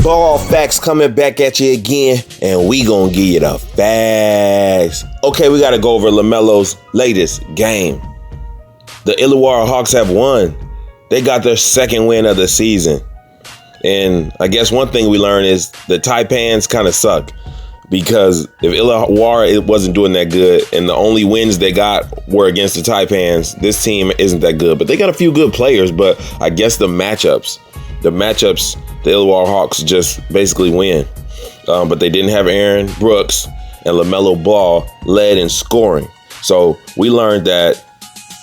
Ball Facts coming back at you again, and we gonna give you the facts. Okay, we gotta go over Lamelo's latest game. The Illawarra Hawks have won. They got their second win of the season. And I guess one thing we learned is the Taipans kind of suck, because if Illawarra it wasn't doing that good and the only wins they got were against the Taipans, this team isn't that good. But they got a few good players, but I guess the matchups, the Illawarra Hawks just basically win. But they didn't have Aaron Brooks, and Lamelo Ball led in scoring. So we learned that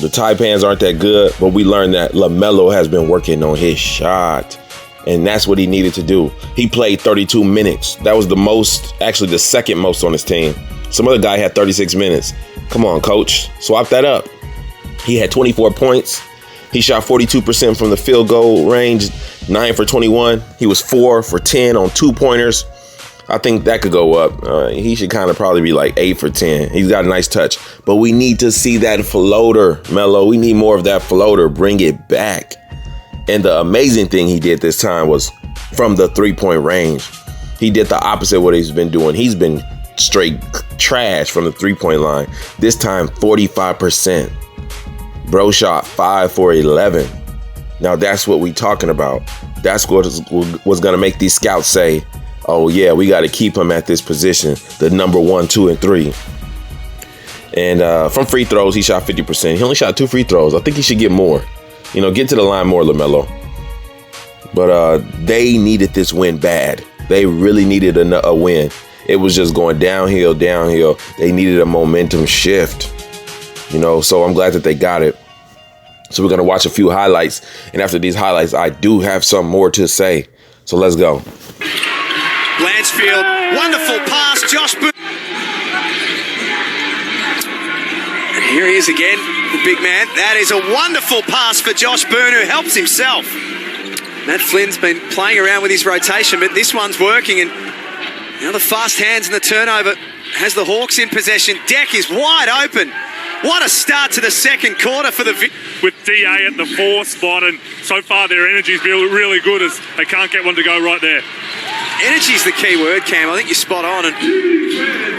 the Taipans aren't that good, but we learned that Lamelo has been working on his shot. And that's what he needed to do. He played 32 minutes. That was the most, actually the second most on his team. Some other guy had 36 minutes. Come on, coach. Swap that up. He had 24 points. He shot 42% from the field goal range, 9 for 21. He was 4 for 10 on 2-pointers. I think that could go up. He should kind of probably be like 8 for 10. He's got a nice touch. But we need to see that floater, Melo. We need more of that floater. Bring it back. And the amazing thing he did this time was from the 3-point range. He did the opposite of what he's been doing. He's been straight trash from the 3-point line. This time, 45%. Bro shot 5 for 11. Now, that's what we talking about. That's what was going to make these scouts say, oh, yeah, we got to keep him at this position, the number 1, 2, and 3. And from free throws, he shot 50%. He only shot 2 free throws. I think he should get more. You know, get to the line more, Lamelo. But they needed this win bad. They really needed a win. It was just going downhill. They needed a momentum shift. You know, so I'm glad that they got it. So we're going to watch a few highlights. And after these highlights, I do have some more to say. So let's go. Blanchfield, wonderful pass, Josh Boone. And here he is again, the big man. That is a wonderful pass for Josh Boone, who helps himself. Matt Flynn's been playing around with his rotation, but this one's working. And now the fast hands and the turnover has the Hawks in possession. Deck is wide open. What a start to the second quarter for the... With DA at the 4 spot, and so far their energy's been really good as they can't get one to go right there. Energy's the key word, Cam. I think you're spot on, and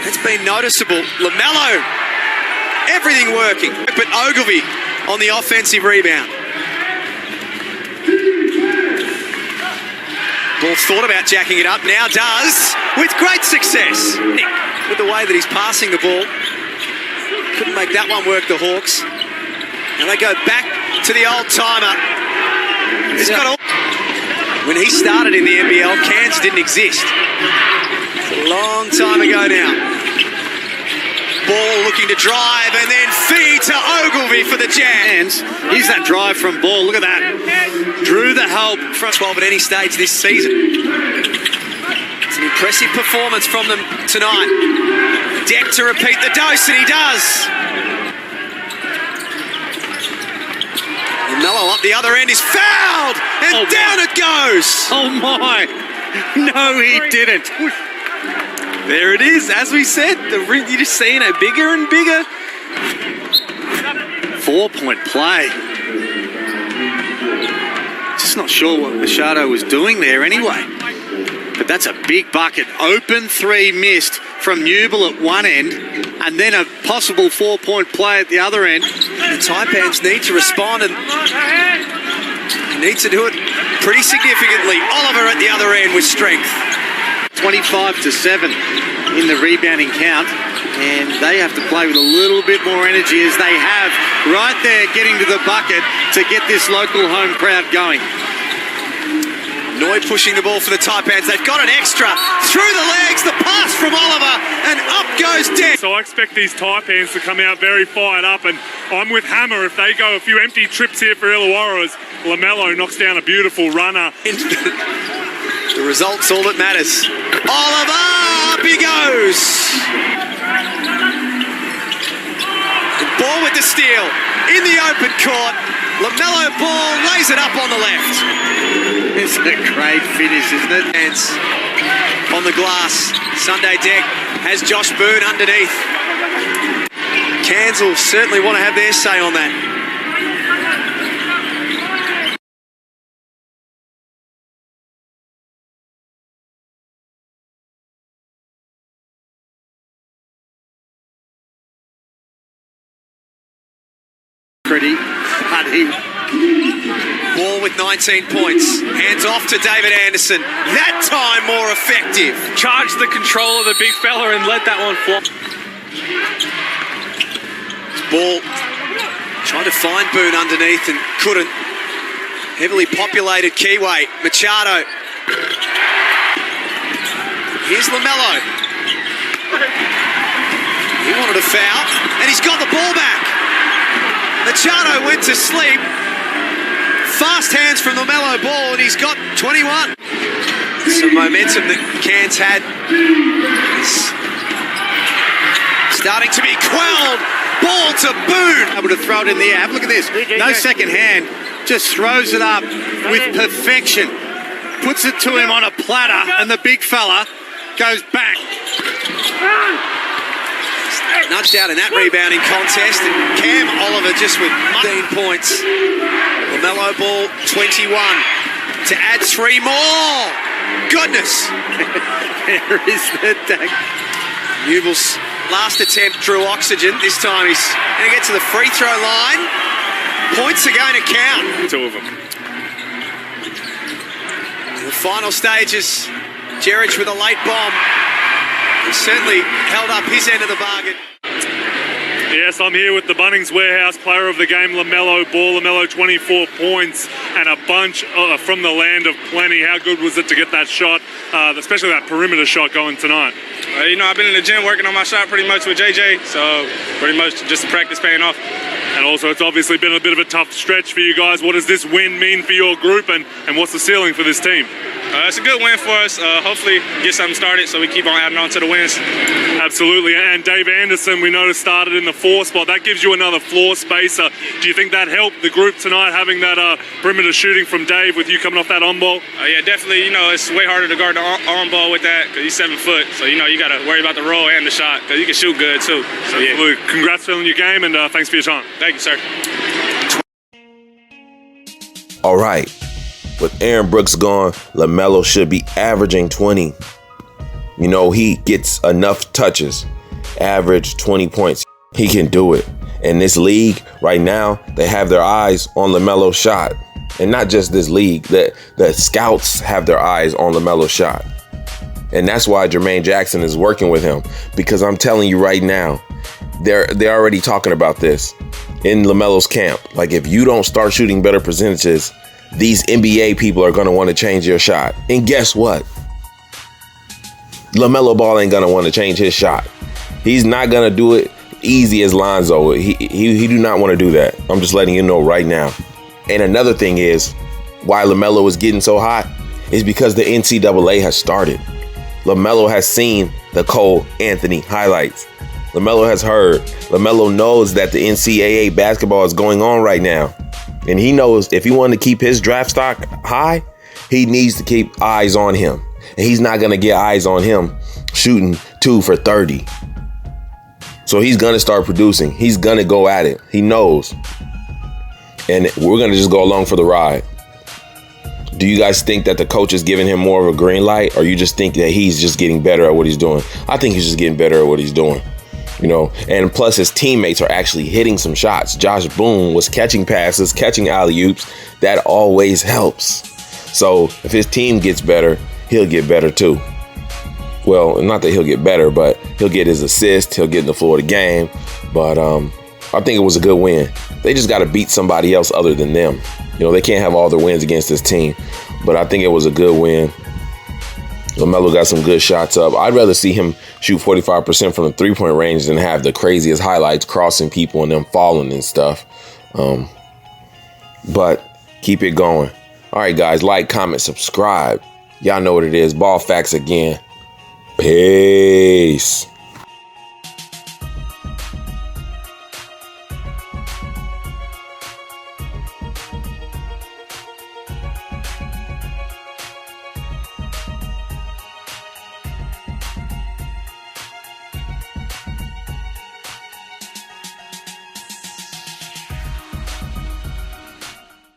it's been noticeable. Lamelo, everything working. But Ogilvy on the offensive rebound. Ball's thought about jacking it up, now does, with great success. With the way that he's passing the ball. Couldn't make that one work, the Hawks. Now they go back to the old-timer. He's got all... When he started in the NBL, Cairns didn't exist. It's a long time ago now. Ball looking to drive and then feed to Ogilvy for the Jams. Here's that drive from Ball. Look at that. Drew the help from 12 at any stage this season. It's an impressive performance from them tonight. Deck to repeat the dose, and he does. And Melo up the other end is fouled, and down it goes. Oh my! No, he didn't. There it is, as we said. You're just seeing it bigger and bigger. 4-point play. Just not sure what Machado was doing there anyway. But that's a big bucket. Open 3 missed from Newell at one end, and then a possible 4-point play at the other end. The Taipans need to respond, and need to do it pretty significantly. Oliver at the other end with strength. 25-7 in the rebounding count, and they have to play with a little bit more energy, as they have right there getting to the bucket to get this local home crowd going. Noy pushing the ball for the Taipans. They've got an extra through the legs. The pass from Oliver, and up goes Deck. So I expect these Taipans to come out very fired up, and I'm with Hammer. If they go a few empty trips here for Illawarra, as Lamelo knocks down a beautiful runner. The result's all that matters. Oliver, up he goes. And Ball with the steal in the open court. Lamelo Ball lays it up on the left. It's a great finish, isn't it? Hands on the glass. Sunday Deck has Josh Boone underneath. Cairns will certainly want to have their say on that. Pretty, but he... Ball with 19 points. Hands off to David Anderson. That time more effective. Charged the control of the big fella and let that one flop. Ball trying to find Boone underneath and couldn't. Heavily populated Kiwi. Machado. Here's Lamelo. He wanted a foul, and he's got the ball back. Machado went to sleep. Fast hands from Lamelo ball, and he's got 21. Some momentum that Cairns had is starting to be quelled. Ball to Boone. Able to throw it in the air. Look at this. No second hand. Just throws it up with perfection. Puts it to him on a platter, and the big fella goes back. Nudged out in that rebounding contest, and Cam Oliver just with 19 points. Lamelo ball 21 to add 3 more. Goodness. There is the tag. Newble's last attempt drew oxygen. This time he's going to get to the free throw line. Points are going to count. 2 of them. The final stages, Gerrich with a late bomb. He certainly held up his end of the bargain. Yes, I'm here with the Bunnings Warehouse player of the game, Lamelo Ball. Lamelo, 24 points and a bunch from the land of plenty. How good was it to get that shot, especially that perimeter shot going tonight? I've been in the gym working on my shot pretty much with JJ, so pretty much just the practice paying off. And also, it's obviously been a bit of a tough stretch for you guys. What does this win mean for your group, and what's the ceiling for this team? It's a good win for us. Hopefully get something started so we keep on adding on to the wins. Absolutely. And Dave Anderson, we noticed, started in the 4 spot. That gives you another floor spacer. Do you think that helped the group tonight, having that perimeter shooting from Dave with you coming off that on ball? Yeah, definitely. It's way harder to guard the on ball with that because he's 7 foot. So, you got to worry about the roll and the shot because he can shoot good too. So, yeah. Absolutely. Congrats for your game, and thanks for your time. Thank you, sir. All right. With Aaron Brooks gone, Lamelo should be averaging 20. He gets enough touches, average 20 points. He can do it. In this league right now, they have their eyes on LaMelo's shot. And not just this league, the scouts have their eyes on LaMelo's shot. And that's why Jermaine Jackson is working with him, because I'm telling you right now, they're already talking about this in LaMelo's camp. Like, if you don't start shooting better percentages, these NBA people are going to want to change your shot. And guess what? LaMelo Ball ain't going to want to change his shot. He's not going to do it easy as Lonzo. He do not want to do that. I'm just letting you know right now. And another thing is, why LaMelo is getting so hot is because the NCAA has started. LaMelo has seen the Cole Anthony highlights. LaMelo has heard. LaMelo knows that the NCAA basketball is going on right now. And he knows if he wanted to keep his draft stock high, he needs to keep eyes on him. And he's not going to get eyes on him shooting 2 for 30. So he's going to start producing. He's going to go at it. He knows. And we're going to just go along for the ride. Do you guys think that the coach is giving him more of a green light, or you just think that he's just getting better at what he's doing? I think he's just getting better at what he's doing. And plus his teammates are actually hitting some shots. Josh Boone was catching passes, catching alley-oops. That always helps. So if his team gets better, he'll get better too. Well, not that he'll get better, but he'll get his assist. He'll get in the floor of the game. But I think it was a good win. They just got to beat somebody else other than them. They can't have all their wins against this team. But I think it was a good win. LaMelo got some good shots up. I'd rather see him shoot 45% from the three-point range than have the craziest highlights crossing people and them falling and stuff. But keep it going. All right, guys, like, comment, subscribe. Y'all know what it is. Ball Facts again. Peace.